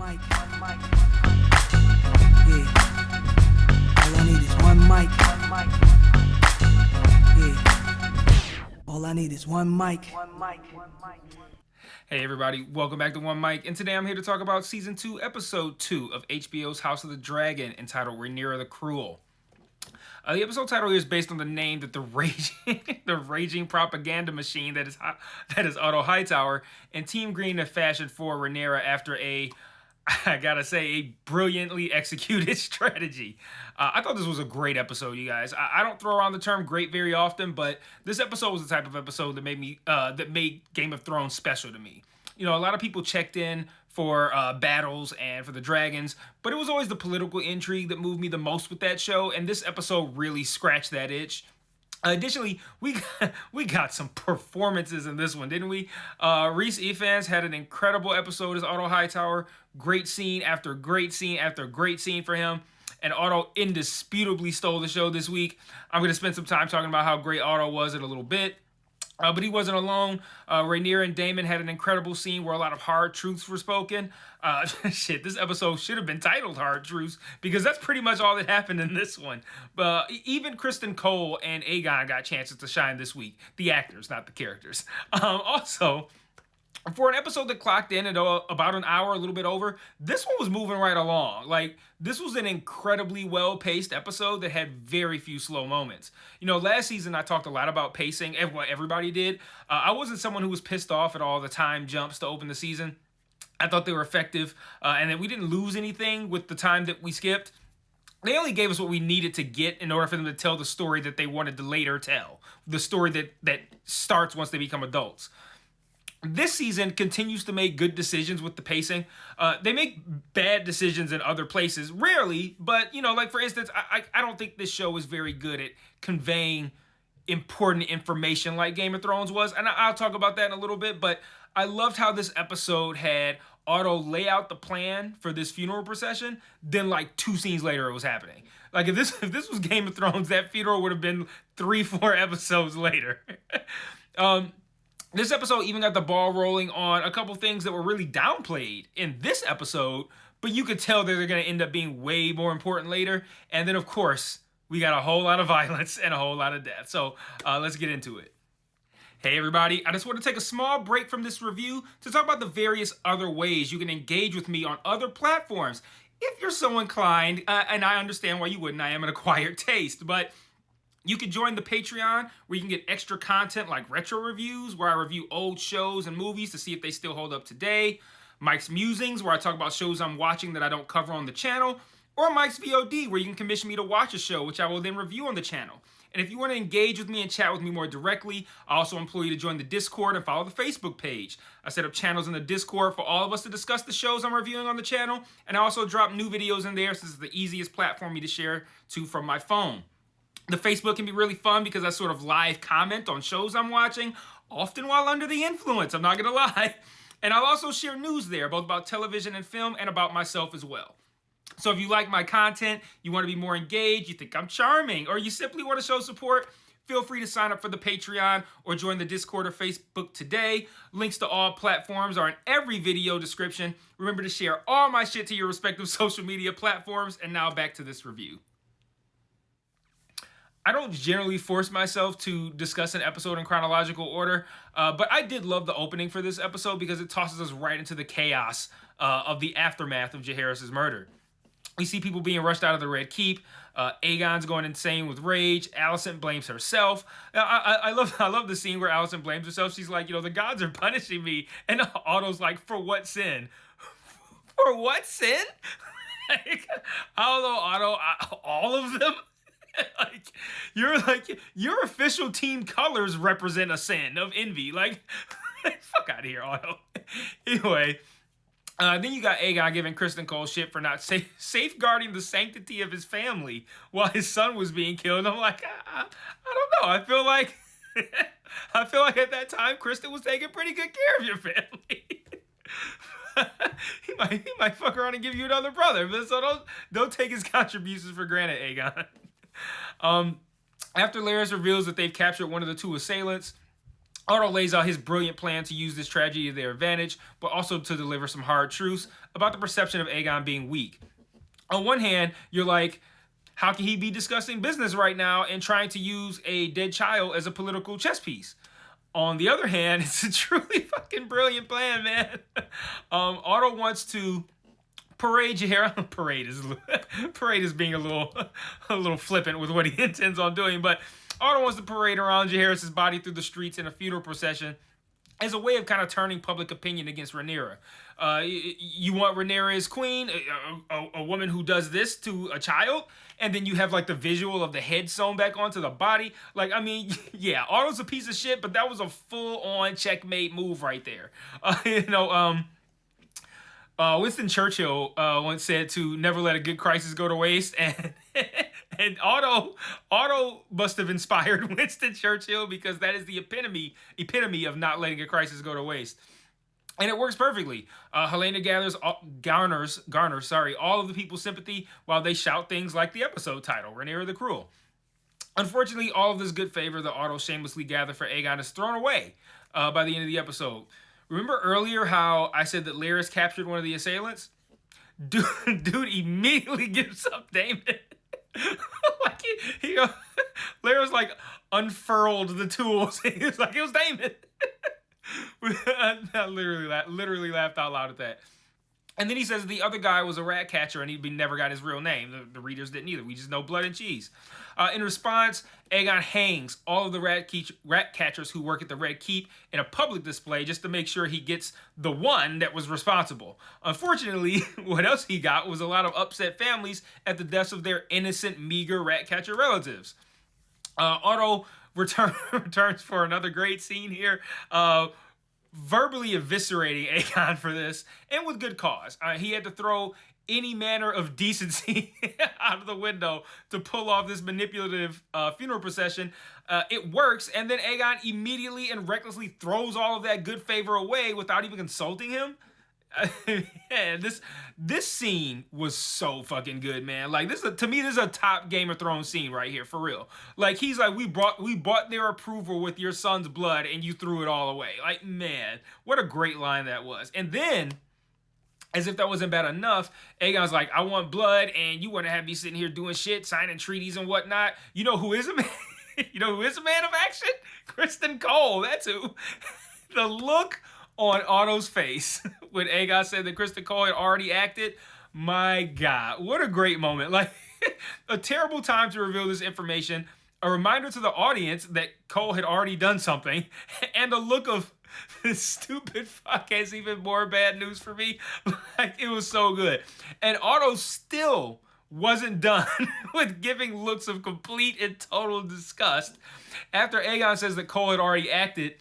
mic. Yeah. All I need is one mic. Yeah. All I need is one mic. Hey everybody, welcome back to One Mic, and today I'm here to talk about Season 2, Episode 2 of HBO's House of the Dragon, entitled Rhaenyra the Cruel. The episode title here is based on the name that the raging propaganda machine that is Utto Hightower and Team Green have fashioned for Rhaenyra after a brilliantly executed strategy. I thought this was a great episode, you guys. I don't throw around the term great very often, but this episode was the type of episode that made Game of Thrones special to me. You know, a lot of people checked in for battles and for the dragons, but it was always the political intrigue that moved me the most with that show, and this episode really scratched that itch. Additionally, we got some performances in this one, didn't we? Rhys Ifans had an incredible episode as Utto Hightower. Great scene after great scene after great scene for him. And Utto indisputably stole the show this week. I'm going to spend some time talking about how great Utto was in a little bit. But he wasn't alone. Rhaenyra and Daemon had an incredible scene where a lot of hard truths were spoken. This episode should have been titled Hard Truths because that's pretty much all that happened in this one. But even Kristen Cole and Aegon got chances to shine this week. The actors, not the characters. Also, for an episode that clocked in at about an hour, a little bit over, this one was moving right along. Like, this was an incredibly well-paced episode that had very few slow moments. You know, last season I talked a lot about pacing, and what everybody did. I wasn't someone who was pissed off at all the time jumps to open the season. I thought they were effective, and that we didn't lose anything with the time that we skipped. They only gave us what we needed to get in order for them to tell the story that they wanted to later tell. The story that starts once they become adults. This season continues to make good decisions with the pacing. They make bad decisions in other places, rarely, but, you know, like, for instance, I don't think this show is very good at conveying important information like Game of Thrones was, and I'll talk about that in a little bit, but I loved how this episode had Utto lay out the plan for this funeral procession, then like 2 scenes later it was happening. Like, if this was Game of Thrones, that funeral would have been 3-4 episodes later. This episode even got the ball rolling on a couple things that were really downplayed in this episode, but you could tell that they're going to end up being way more important later. And then, of course, we got a whole lot of violence and a whole lot of death. So let's get into it. Hey, everybody. I just want to take a small break from this review to talk about the various other ways you can engage with me on other platforms. If you're so inclined, and I understand why you wouldn't, I am an acquired taste, but you can join the Patreon where you can get extra content like retro reviews where I review old shows and movies to see if they still hold up today, Mike's Musings where I talk about shows I'm watching that I don't cover on the channel, or Mike's VOD where you can commission me to watch a show which I will then review on the channel. And if you want to engage with me and chat with me more directly, I also implore you to join the Discord and follow the Facebook page. I set up channels in the Discord for all of us to discuss the shows I'm reviewing on the channel, and I also drop new videos in there since it's the easiest platform for me to share to from my phone. The Facebook can be really fun because I sort of live comment on shows I'm watching, often while under the influence, I'm not going to lie. And I'll also share news there, both about television and film and about myself as well. So if you like my content, you want to be more engaged, you think I'm charming, or you simply want to show support, feel free to sign up for the Patreon or join the Discord or Facebook today. Links to all platforms are in every video description. Remember to share all my shit to your respective social media platforms. And now back to this review. I don't generally force myself to discuss an episode in chronological order, but I did love the opening for this episode because it tosses us right into the chaos of the aftermath of Jaehaerys' murder. We see people being rushed out of the Red Keep. Aegon's going insane with rage. Alicent blames herself. I love the scene where Alicent blames herself. She's like, you know, the gods are punishing me. And Otto's like, for what sin? For what sin? Like, I don't know, Otto, all of them? Your official team colors represent a sin of envy. Like, fuck out of here, Otto. Anyway, then you got Aegon giving Kristen Cole shit for not safeguarding the sanctity of his family while his son was being killed. I'm like, I don't know. I feel like at that time Kristen was taking pretty good care of your family. he might fuck around and give you another brother, but so don't take his contributions for granted, Aegon. After Larys reveals that they've captured one of the 2 assailants, Otto lays out his brilliant plan to use this tragedy to their advantage, but also to deliver some hard truths about the perception of Aegon being weak. On one hand, you're like, how can he be discussing business right now and trying to use a dead child as a political chess piece? On the other hand, it's a truly fucking brilliant plan, man. Otto wants to parade Jaehaerys. Parade is being a little flippant with what he intends on doing, but Otto wants to parade around Jaehaerys' body through the streets in a funeral procession as a way of kind of turning public opinion against Rhaenyra. You want Rhaenyra as queen, a woman who does this to a child, and then you have like the visual of the head sewn back onto the body. Like, I mean, yeah, Otto's a piece of shit, but that was a full-on checkmate move right there. Winston Churchill once said to never let a good crisis go to waste, and and Otto must have inspired Winston Churchill, because that is the epitome of not letting a crisis go to waste. And it works perfectly. Helena garners all of the people's sympathy while they shout things like the episode title, Rhaenyra the Cruel. Unfortunately, all of this good favor that Otto shamelessly gathered for Aegon is thrown away by the end of the episode. Remember earlier how I said that Larys captured one of the assailants? Dude immediately gives up Daemon. Like Larys like unfurled the tools. He was like, it was Daemon. I literally laughed out loud at that. And then he says the other guy was a rat catcher and he never got his real name. The readers didn't either. We just know blood and cheese. In response, Aegon hangs all of the rat catchers who work at the Red Keep in a public display just to make sure he gets the one that was responsible. Unfortunately, what else he got was a lot of upset families at the deaths of their innocent, meager rat catcher relatives. Otto returns for another great scene here. Verbally eviscerating Aegon for this, and with good cause. He had to throw any manner of decency out of the window to pull off this manipulative funeral procession. It works, and then Aegon immediately and recklessly throws all of that good favor away without even consulting him. Man, this scene was so fucking good, man. Like, to me, this is a top Game of Thrones scene right here, for real. Like, he's like, we bought their approval with your son's blood, and you threw it all away. Like, man, what a great line that was. And then, as if that wasn't bad enough, Aegon's like, I want blood, and you want to have me sitting here doing shit, signing treaties and whatnot. You know who is a man? You know who is a man of action? Criston Cole. That's who. The look on Otto's face when Aegon said that Criston Cole had already acted, my God, what a great moment. Like, a terrible time to reveal this information, a reminder to the audience that Cole had already done something, and a look of this stupid fuck has even more bad news for me. Like, it was so good. And Otto still wasn't done with giving looks of complete and total disgust. After Aegon says that Cole had already acted,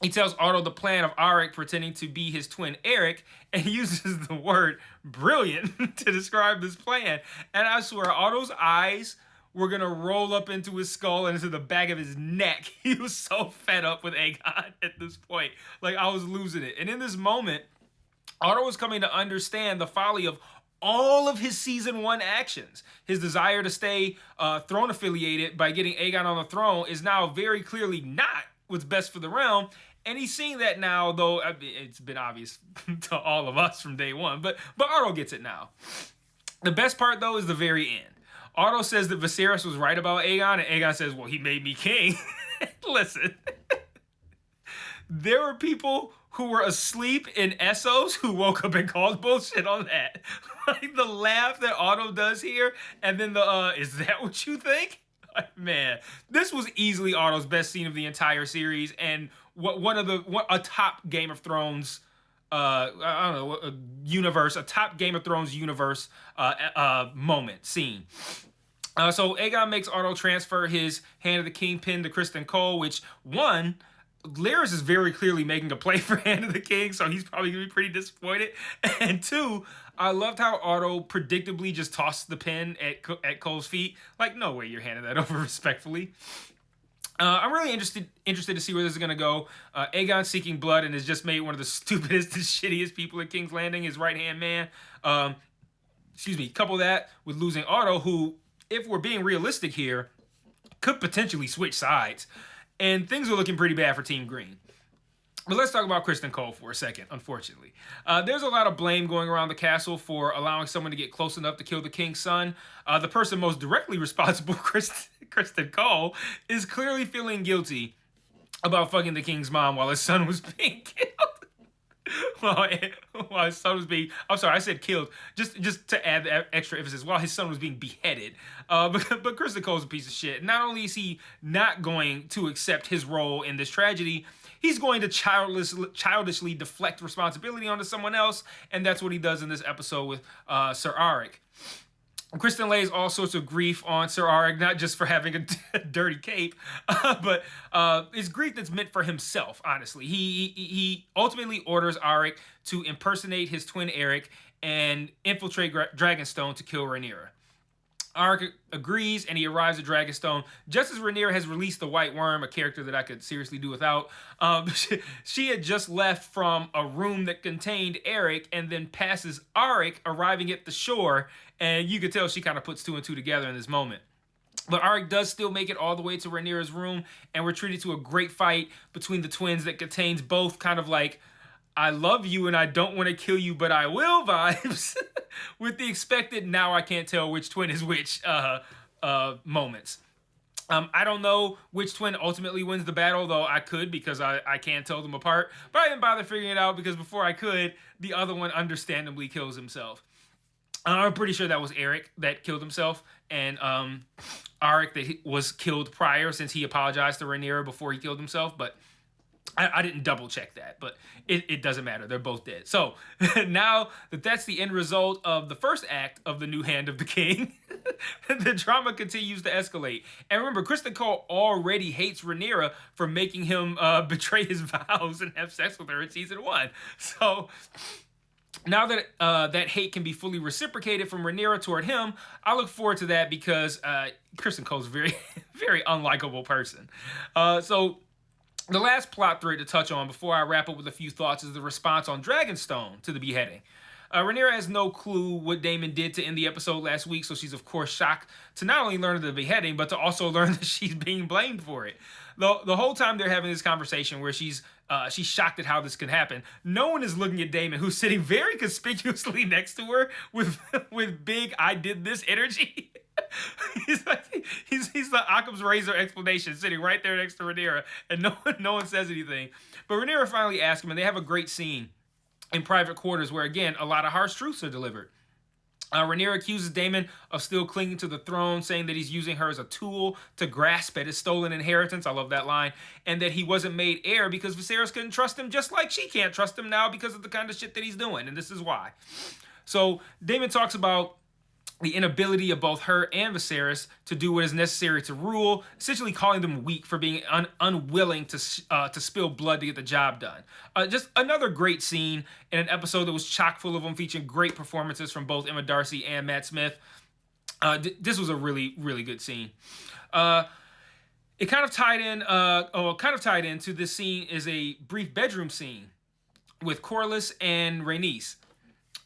he tells Otto the plan of Arik pretending to be his twin Eric, and he uses the word brilliant to describe this plan. And I swear, Otto's eyes were going to roll up into his skull and into the back of his neck. He was so fed up with Aegon at this point. Like, I was losing it. And in this moment, Otto was coming to understand the folly of all of his season 1 actions. His desire to stay throne affiliated by getting Aegon on the throne is now very clearly not what's best for the realm. And he's seeing that now, though it's been obvious to all of us from day one. But Otto gets it now. The best part, though, is the very end. Otto says that Viserys was right about Aegon, and Aegon says, well, he made me king. Listen, there were people who were asleep in Essos who woke up and called bullshit on that. Like, the laugh that Otto does here, and then is that what you think? Like, man, this was easily Otto's best scene of the entire series, and a top Game of Thrones a top Game of Thrones universe moment, scene. So Aegon makes Otto transfer his Hand of the King pin to Criston Cole, which, one, Larys is very clearly making a play for Hand of the King, so he's probably going to be pretty disappointed. And two, I loved how Otto predictably just tossed the pin at Cole's feet. Like, no way you're handing that over respectfully. I'm really interested to see where this is going to go. Aegon seeking blood and has just made one of the stupidest and shittiest people at King's Landing, his right-hand man. Couple that with losing Otto, who, if we're being realistic here, could potentially switch sides. and things are looking pretty bad for Team Green. But let's talk about Criston Cole for a second, unfortunately. There's a lot of blame going around the castle for allowing someone to get close enough to kill the king's son. The person most directly responsible, Criston Cole, is clearly feeling guilty about fucking the king's mom while his son was being killed. while his son was being, I'm sorry, I said killed, just to add the extra emphasis, while his son was being beheaded. But Criston Cole's a piece of shit. Not only is he not going to accept his role in this tragedy, he's going to childishly deflect responsibility onto someone else, and that's what he does in this episode with Sir Arik. Criston lays all sorts of grief on Sir Arik, not just for having a dirty cape, but it's grief that's meant for himself, honestly. He ultimately orders Arik to impersonate his twin Eric and infiltrate Dragonstone to kill Rhaenyra. Arik agrees, and he arrives at Dragonstone just as Rhaenyra has released the White Worm, a character that I could seriously do without. She had just left from a room that contained Eric, and then passes Arik arriving at the shore, and you could tell she kind of puts two and two together in this moment. But Arik does still make it all the way to Rhaenyra's room, and we're treated to a great fight between the twins that contains both kind of like, I love you and I don't want to kill you, but I will vibes, with the expected now I can't tell which twin is which moments. I don't know which twin ultimately wins the battle, though I could, because I can't tell them apart. But I didn't bother figuring it out, because before I could, the other one understandably kills himself. I'm pretty sure that was Eric that killed himself, and Arik that was killed prior, since he apologized to Rhaenyra before he killed himself, but I didn't double check that, but it doesn't matter. They're both dead. So now that's the end result of the first act of the new Hand of the King, the drama continues to escalate. And remember, Criston Cole already hates Rhaenyra for making him betray his vows and have sex with her in season 1. So now that that hate can be fully reciprocated from Rhaenyra toward him, I look forward to that, because Criston Cole's a very, very unlikable person. So the last plot thread to touch on before I wrap up with a few thoughts is the response on Dragonstone to the beheading. Rhaenyra has no clue what Daemon did to end the episode last week, so she's of course shocked to not only learn of the beheading, but to also learn that she's being blamed for it. The whole time they're having this conversation where she's shocked at how this can happen, no one is looking at Daemon, who's sitting very conspicuously next to her with big "I did this" energy. He's the Occam's razor explanation, sitting right there next to Rhaenyra, and no one says anything. But Rhaenyra finally asks him, and they have a great scene in private quarters where, again, a lot of harsh truths are delivered. Rhaenyra accuses Daemon of still clinging to the throne, saying that he's using her as a tool to grasp at his stolen inheritance. I love that line. And that he wasn't made heir because Viserys couldn't trust him, just like she can't trust him now because of the kind of shit that he's doing. And this is why. So Daemon talks about the inability of both her and Viserys to do what is necessary to rule, essentially calling them weak for being unwilling to spill blood to get the job done. Just another great scene in an episode that was chock full of them, featuring great performances from both Emma Darcy and Matt Smith. This was a really, really good scene. It kind of tied into this scene is a brief bedroom scene with Corlys and Rhaenys.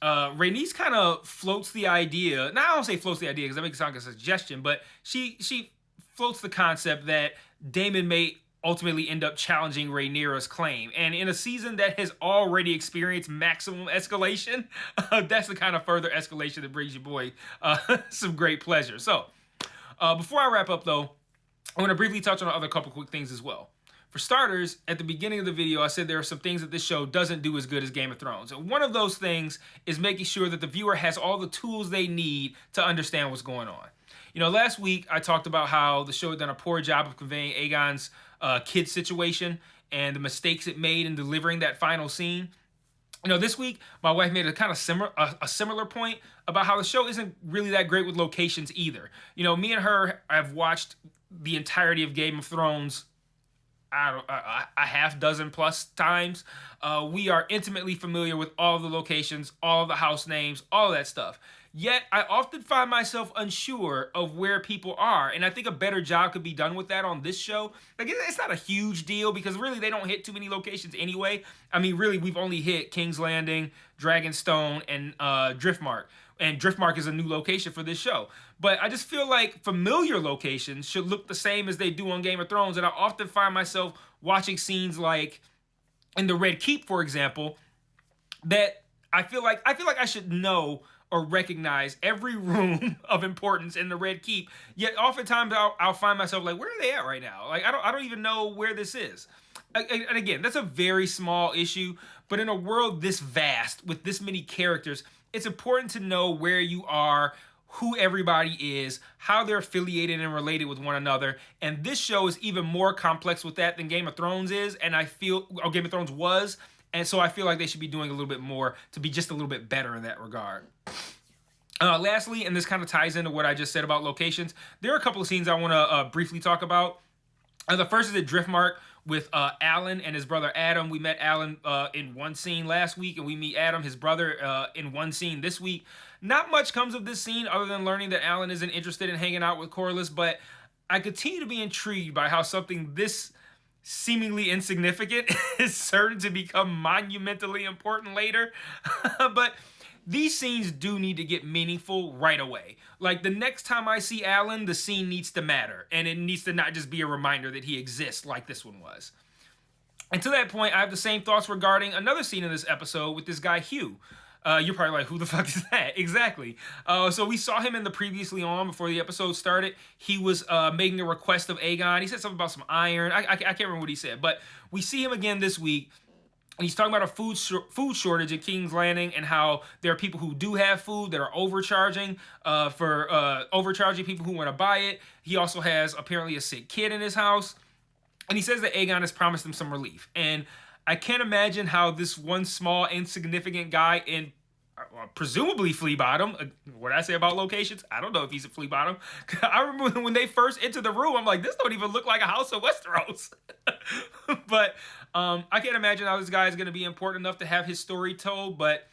Rhaenys kind of floats the idea. Now, I don't say floats the idea because that makes it sound like a suggestion, but she floats the concept that Daemon may ultimately end up challenging Rhaenyra's claim. And in a season that has already experienced maximum escalation, that's the kind of further escalation that brings your boy some great pleasure. So, before I wrap up, though, I want to briefly touch on other couple quick things as well. For starters, at the beginning of the video, I said there are some things that this show doesn't do as good as Game of Thrones. And one of those things is making sure that the viewer has all the tools they need to understand what's going on. You know, last week I talked about how the show had done a poor job of conveying Aegon's kid situation and the mistakes it made in delivering that final scene. You know, this week my wife made a kind of similar point about how the show isn't really that great with locations either. You know, me and her have watched the entirety of Game of Thrones a half dozen plus times. We are intimately familiar with all the locations, all the house names, all that stuff. Yet, I often find myself unsure of where people are, and I think a better job could be done with that on this show. Like, it's not a huge deal, because really, they don't hit too many locations anyway. I mean, really, we've only hit King's Landing, Dragonstone, and Driftmark. And Driftmark is a new location for this show. But I just feel like familiar locations should look the same as they do on Game of Thrones, and I often find myself watching scenes like in the Red Keep, for example, that I feel like I should know or recognize every room of importance in the Red Keep. Yet oftentimes I'll find myself like, where are they at right now? Like, I don't even know where this is. And again, that's a very small issue, but in a world this vast with this many characters, it's important to know where you are, who everybody is, how they're affiliated and related with one another. And this show is even more complex with that than Game of Thrones is, and Game of Thrones was. And so I feel like they should be doing a little bit more to be just a little bit better in that regard. Lastly, and this kind of ties into what I just said about locations, there are a couple of scenes I want to briefly talk about. The first is at Driftmark with Alan and his brother Adam. We met Alan in one scene last week, and we meet Adam, his brother, in one scene this week. Not much comes of this scene other than learning that Alan isn't interested in hanging out with Corlys, but I continue to be intrigued by how something this seemingly insignificant is certain to become monumentally important later. But these scenes do need to get meaningful right away. Like, the next time I see Alan, the scene needs to matter, and it needs to not just be a reminder that he exists like this one was. And to that point, I have the same thoughts regarding another scene in this episode with this guy Hugh. You're probably like, who the fuck is that? Exactly. So we saw him in the previously on before the episode started. He was making a request of Aegon. He said something about some iron. I can't remember what he said, but we see him again this week. And he's talking about a food shortage at King's Landing, and how there are people who do have food that are overcharging overcharging people who want to buy it. He also has apparently a sick kid in his house. And he says that Aegon has promised him some relief. And I can't imagine how this one small, insignificant guy in presumably Flea Bottom, what did I say about locations? I don't know if he's a Flea Bottom. I remember when they first entered the room, I'm like, this don't even look like a House of Westeros. But I can't imagine how this guy is going to be important enough to have his story told. But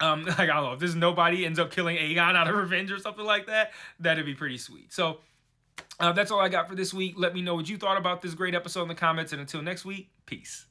like, I don't know, if this nobody ends up killing Aegon out of revenge or something like that, that'd be pretty sweet. So that's all I got for this week. Let me know what you thought about this great episode in the comments. And until next week, peace.